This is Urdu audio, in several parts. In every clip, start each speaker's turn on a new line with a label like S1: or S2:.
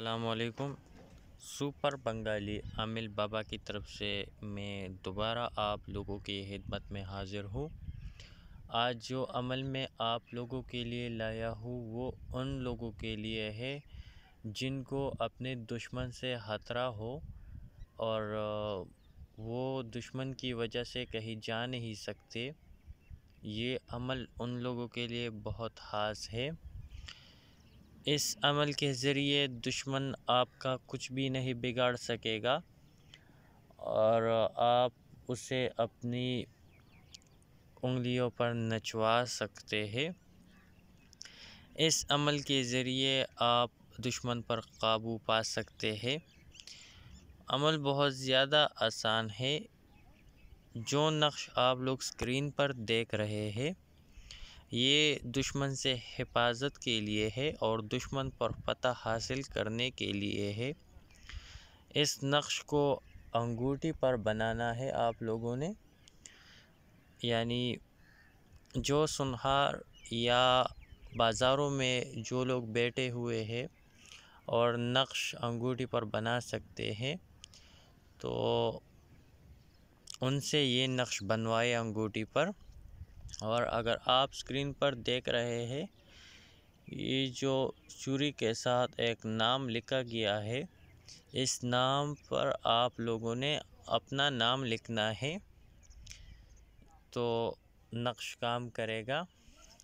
S1: السلام علیکم۔ سپر بنگالی عامل بابا کی طرف سے میں دوبارہ آپ لوگوں کی خدمت میں حاضر ہوں۔ آج جو عمل میں آپ لوگوں کے لیے لایا ہوں وہ ان لوگوں کے لیے ہے جن کو اپنے دشمن سے خطرہ ہو اور وہ دشمن کی وجہ سے کہیں جا نہیں سکتے۔ یہ عمل ان لوگوں کے لیے بہت خاص ہے۔ اس عمل کے ذریعے دشمن آپ کا کچھ بھی نہیں بگاڑ سکے گا اور آپ اسے اپنی انگلیوں پر نچوا سکتے ہیں۔ اس عمل کے ذریعے آپ دشمن پر قابو پا سکتے ہیں۔ عمل بہت زیادہ آسان ہے۔ جو نقش آپ لوگ اسکرین پر دیکھ رہے ہیں یہ دشمن سے حفاظت کے لیے ہے اور دشمن پر فتح حاصل کرنے کے لیے ہے۔ اس نقش کو انگوٹھی پر بنانا ہے آپ لوگوں نے، یعنی جو سنہار یا بازاروں میں جو لوگ بیٹھے ہوئے ہیں اور نقش انگوٹھی پر بنا سکتے ہیں تو ان سے یہ نقش بنوائے انگوٹھی پر۔ اور اگر آپ اسکرین پر دیکھ رہے ہیں یہ جو چوری کے ساتھ ایک نام لکھا گیا ہے، اس نام پر آپ لوگوں نے اپنا نام لکھنا ہے تو نقش کام کرے گا۔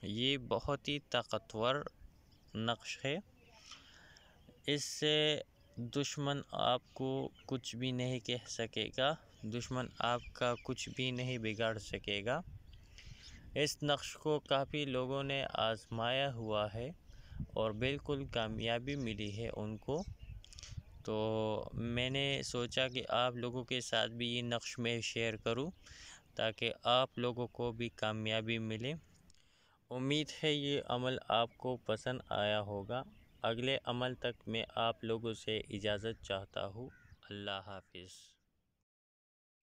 S1: یہ بہت ہی طاقتور نقش ہے۔ اس سے دشمن آپ کو کچھ بھی نہیں کہہ سکے گا، دشمن آپ کا کچھ بھی نہیں بگاڑ سکے گا۔ اس نقش کو کافی لوگوں نے آزمایا ہوا ہے اور بالکل کامیابی ملی ہے ان کو، تو میں نے سوچا کہ آپ لوگوں کے ساتھ بھی یہ نقش میں شیئر کروں تاکہ آپ لوگوں کو بھی کامیابی ملے۔ امید ہے یہ عمل آپ کو پسند آیا ہوگا۔ اگلے عمل تک میں آپ لوگوں سے اجازت چاہتا ہوں۔ اللہ حافظ۔